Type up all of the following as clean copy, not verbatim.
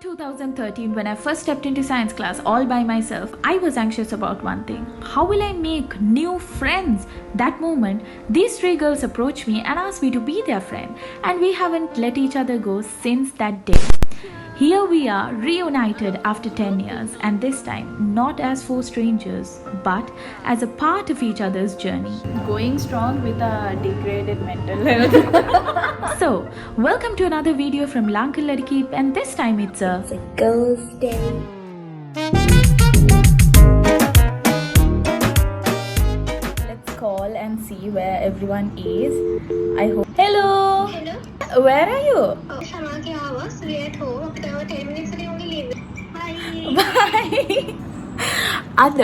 2013, when I first stepped into science class all by myself, I was anxious about one thing. How will I make new friends? That moment, these three girls approached me and asked me to be their friend, and we haven't let each other go since that day. Here we are, reunited after 10 years, and this time not as four strangers, but as a part of each other's journey. Going strong with a degraded mental health. So, welcome to another video from Lankal Ladki, and this time it's a girls' day. Let's call and see where everyone is. I hope. Hello! Hello. Where are you? Oh, Shamaki house. We at home. After 10 minutes, we only leave. Bye. Bye! අද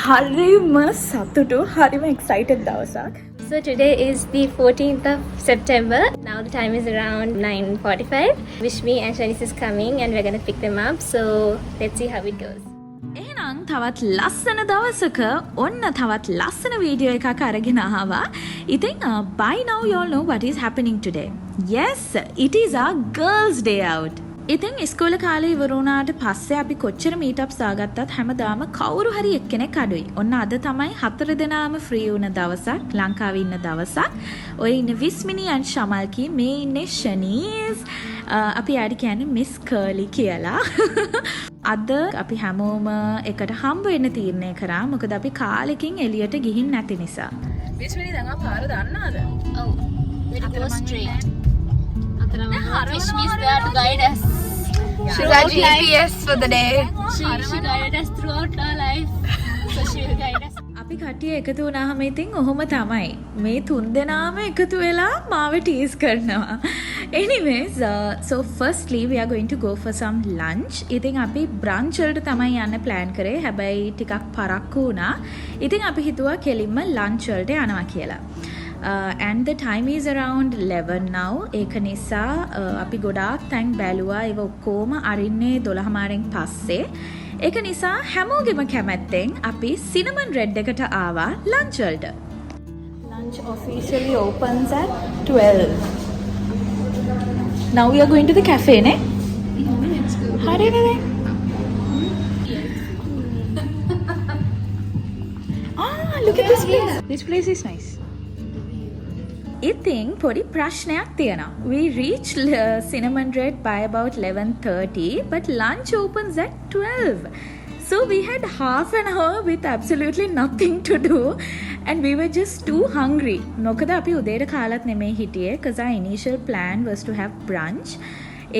හරිම සතුටු හරිම excited දවසක්. So today is the 14th of September. Now the time is around 9:45. Vishmi and Shanice is coming and we're gonna pick them up. So let's see how it goes. එහෙනම් තවත් ලස්සන දවසක ඔන්න තවත් ලස්සන වීඩියෝ එකක් අරගෙන ආවා. ඉතින් by now you all know what is happening today. Yes, it is our girls day out. ඉතින් ඉස්කෝල කාලේ ඉවර වුණාට පස්සේ අපි කොච්චර මීට්අප්ස් දාගත්තත් හැමදාම කවුරු හරි එක්කෙනෙක් අඩුයි. ඔන්න අද තමයි හතර දෙනාම ෆ්‍රී වුණ දවසක්, ලංකාවේ ඉන්න දවසක්. ඔය ඉන්නේ විස්මිනි and ශමල්කි, මේ ඉන්නේ ශනීස්. අපි යාට කියන්නේ මිස් කර්ලි කියලා. අද අපි හැමෝම එකට හම්බ වෙන්න තීරණය කරා. මොකද අපි කාලෙකින් එළියට ගිහින් නැති නිසා. විස්මිනි දැන් ආ පාර දන්නවද? Oh, we'll go straight. Vishmi is there to guide us. She's our GPS for the day. She guided us throughout our life. So she will guide us. අපි කට්ටිය එකතු වුණාම ඉතින් ඔහොම තමයි. මේ තුන් දෙනාම එකතු වෙලා මාව ටීස් කරනවා. Anyways, so firstly we are going to go for some lunch. ඉතින් අපි brunch වලට තමයි යන්න plan කරේ. හැබැයි ටිකක් පරක්කු වුණා. ඉතින් අපි හිතුවා කෙලින්ම lunch වලට යනවා කියලා. And the time is around 11 now. ඒක නිසා අපි ගොඩාක් තැන් බැලුවා. ඒව ඔක්කොම අරින්නේ 12 මාරෙන් පස්සේ. ඒක නිසා හැමෝගෙම කැමැත්තෙන් අපි cinnamon red එකට ආවා lunch වලට. Lunch officially opens at 12. Now we are going to the cafe, ne? හරිද දැන්? Look at this place. This place is nice. ඉතින් පොඩි ප්‍රශ්නයක් තියෙනවා. We reached Cinnamon Red by about 11:30, but lunch opens at 12. So we had half an hour with absolutely nothing to do, and we were just too hungry. මොකද අපි උදේට කාලත් නෙමෙයි හිටියේ, because our initial plan was to have brunch.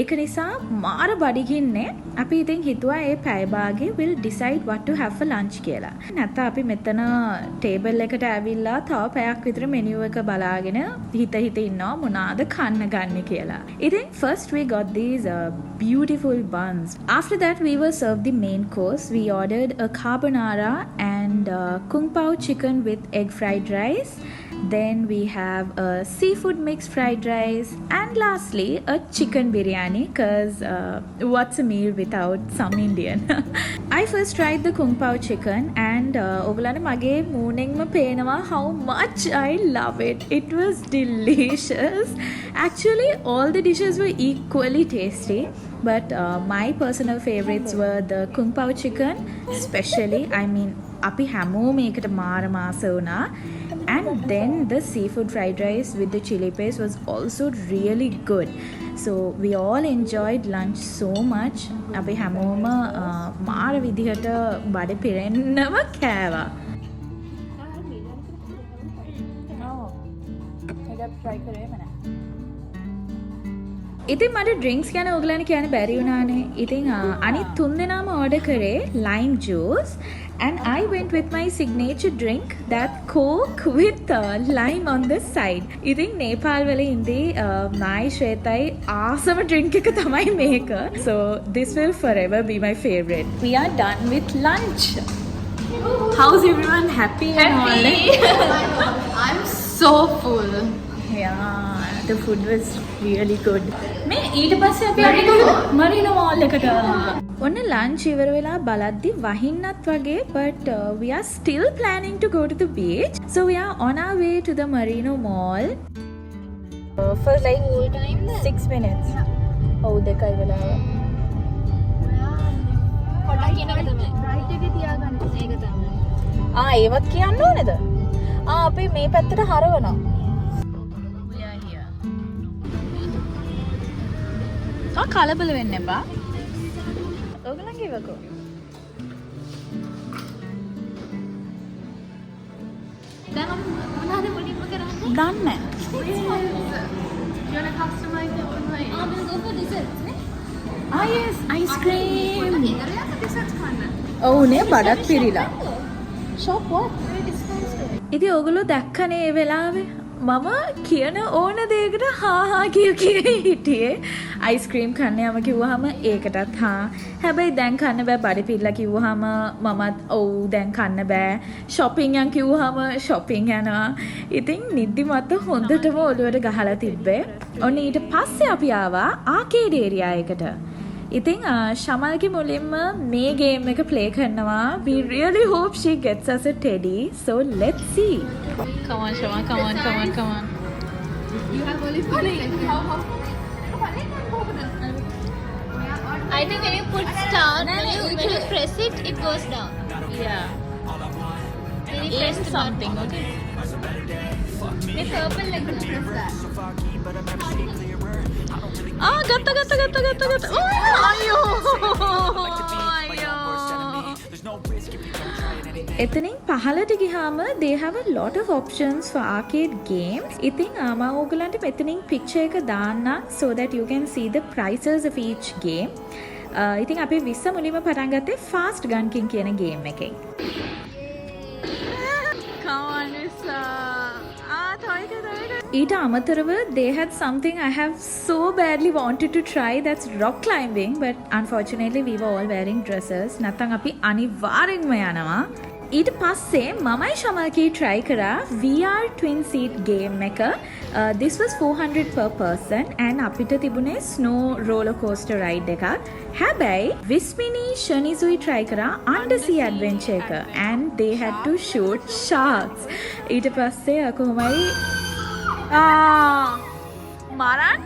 ඒක නිසා මාර බඩගින්නේ. අපි ඉතින් හිතුවා ඒ පැය භාගේ we'll decide what to have for lunch කියලා. නැත්නම් අපි මෙතන ටේබල් එකට ඇවිල්ලා තව පැයක් විතර මෙනු එක බලාගෙන හිත ඉන්නවා මොනවාද කන්න ගන්න කියලා. ඉතින් first we got these beautiful buns. After that we were served the main course. We ordered a carbonara and kung pao chicken with egg fried rice. Then we have a seafood mixed fried rice, and lastly a chicken biryani, because what's a meal without some Indian? I first tried the kung pao chicken, and ඔගලන්ට මගේ මූණෙන්ම පේනවා how much I love it. It was delicious. Actually all the dishes were equally tasty, but my personal favorites were the kung pao chicken, especially. I mean අපි හැමෝම ඒකට මාර මාස වුණා. And then the seafood fried rice with the chili paste was also really good. So we all enjoyed lunch so much. අපි හැමෝම මාර විදිහට බඩ පිරෙන්නම කෑවා. ඉතින් මට ඩ්‍රින්ක්ස් ගැන ඔයගලන්ට කියන්න බැරි වුණානේ. ඉතින් අනිත් තුන් දෙනාම ඕඩර් කරේ lime juice, and I went with my signature drink, that Coke with lime on the side. ඉතින් නේපාල් වල ඉඳි මයි ශ්වේතයි ආසම drink එක තමයි මේක. So this will forever be my favorite. We are done with lunch. How's everyone? Happy? I'm so full. Yeah, the food was really good. මේ ඊට පස්සේ අපි මරිනෝ මාල් එකට ඔන්න ලන්ච් ඉවර වෙලා බලද්දි වහින්නත් වගේ, but we are still planning to go to the beach. So we are on our way to the Marino Mall. For like 6 minutes. ඔව් දෙකයි වෙලාව. කියන එක තමයි. රයිට් එකේ තියාගන්න. ඒක තමයි. ඒවත් කියන්න ඕනේද? අපි මේ පැත්තට හරවනවා. කලබල වෙන්න එපා. ඔයගලන්ගේ ඉවකෝ. දැන් මොනවද මුලින්ම කරන්නේ? දන්නේ yes, ice cream. ඔව් නේ බඩත් පිරීලා. Shop what? ඉතින් ඔයගොල්ලෝ දැක්කනේ ඒ වෙලාවේ මම කියන ඕන දෙයකට හා කිය හිටියේ. අයිස්ක්‍රීම් කන්න යම කිව්වහම ඒකටත් හා. හැබැයි දැන් කන්න බෑ බඩ පිරලා කිව්වහම මමත් ඔව් දැන් කන්න බෑ. shopping යන් කිව්වහම shopping යනවා. ඉතින් නිදිමත හොඳටම ඔළුවට ගහලා තිබ්බේ. ඔන්න ඊට පස්සේ අපි ආවා ආකේඩ් ඒරියා එකට. ඉතින් ශමල්ගේ මුලින්ම මේ ගේම් එක ප්ලේ කරනවා. We really hope she gets us a teddy. So let's see. Come on, Shamal. Come on. You have only funny. I think when you put start, when you press it, it goes down. Yeah. When you press the something, okay? The purple like this, press that. ගත්ත. එතනින් පහලට ගියාම they have a lot of options for arcade games. ඉතින් මම ඕගලන්ට මෙතනින් picture එක දාන්නම් so that you can see the prices of each game. ඉතින් අපි 20 මුලින්ම පටන් ගත්තේ fast gun king කියන game එකෙන්. Come on, Nissa. ඊට අමතරව they had something I have so badly wanted to try, that's rock climbing, but unfortunately we were all wearing dresses. නැත්නම් අපි අනිවාර්යෙන්ම යනවා. ඊට පස්සේ මමයි ශමල්කී try කරා VR twin seat game එක. This was 400 per person and අපිට තිබුණේ snow roller coaster ride එකක්. හැබැයි විස්මිනී ෂනිසුයි try කරා undersea adventure එක and they had to shoot sharks. ඊට පස්සේ කොහොමයි මරන්න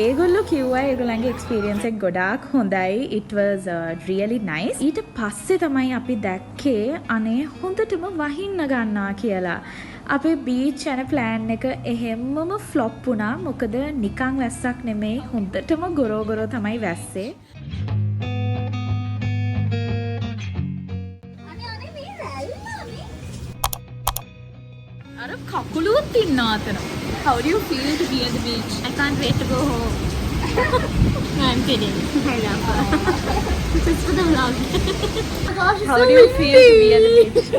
ඒගොල්ලෝ කිව්වා ඒගොල්ලන්ගේ එක්ස්පීරියන්ස් එක ගොඩාක් හොඳයි. it was really nice. ඊට පස්සේ තමයි අපි දැක්කේ අනේ හොඳටම වහින්න ගන්නවා කියලා. අපේ බීච් යන ප්ලෑන් එක එහෙම්මම ෆ්ලොප් වුණා. මොකද නිකන් වැස්සක් නෙමෙයි හොඳටම ගොරෝ තමයි වැස්සේ. අර කකුලුත් ඉන්නවා අතන. How do you feel to be at the beach? I can't wait to go home. No, I'm kidding. I love her. This is for the vlog. How do you feel to be at the beach?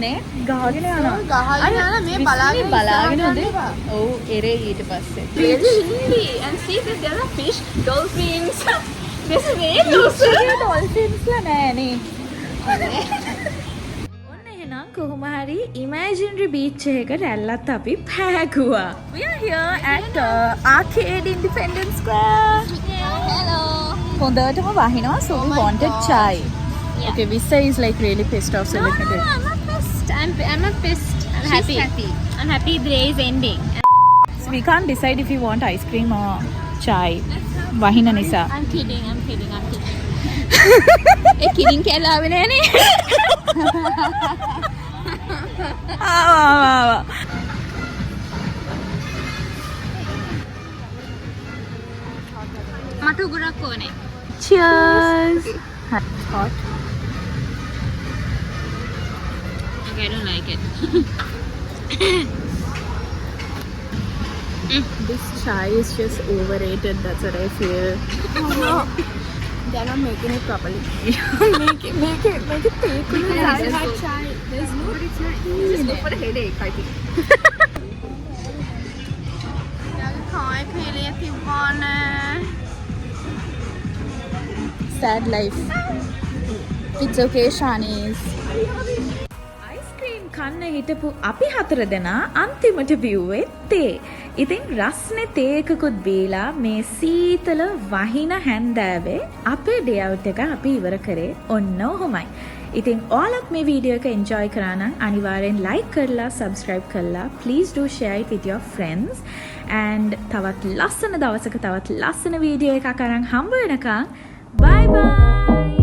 නේ ගහගෙන යනවා. මේ බලාගෙන ඉඳලා. ඔව් එරේ ඊට පස්සේ. Really windy and see that there are fish, dolphins. This is whales. dolphins ලා නෑනේ. කොහොම හරි imaginary beach එකක රැල්ලත් අපි පෑගුවා. We are here at Arcade Independence Square. Hello. හොඳටම වහිනවා so we wanted chai. Yeah. Okay, Visa is like really pissed off so No, let me do it. I'm not pissed. I'm not pissed. I'm happy. I'm happy the day is ending. So we can't decide if you want ice cream or chai. වහින නිසා. I'm kidding. ඒ කිරින් කියලා ආවේ නෑනේ. ආවා. මට උගුරක් ඕනේ. Cheers. Hot. Okay, I don't like it. This chai is just overrated. That's what I feel. They're not making it properly. Make it take. I've had chai. There's no, but it's not. Just go for the headache, I think. Sad life. It's okay, Shanice. Ice cream කන්න හිටපු අපි 4 දෙනා අන්තිමට බිව්වේ තේ. ඉතින් රස්නේ තේ එකකුත් බීලා මේ සීතල වහින හැන්දෑවේ අපේ ඩේ අවුට් එක අපි ඉවර කරේ ඔන්න ඔහොමයි. ඉතින් ඔයාලත් මේ වීඩියෝ එක එන්ජොයි කරා නම් අනිවාර්යෙන් like කරලා subscribe කරලා please do share it with your friends and තවත් ලස්සන දවසක තවත් ලස්සන වීඩියෝ එකක් අරන් හම්බ වෙනකන් bye bye.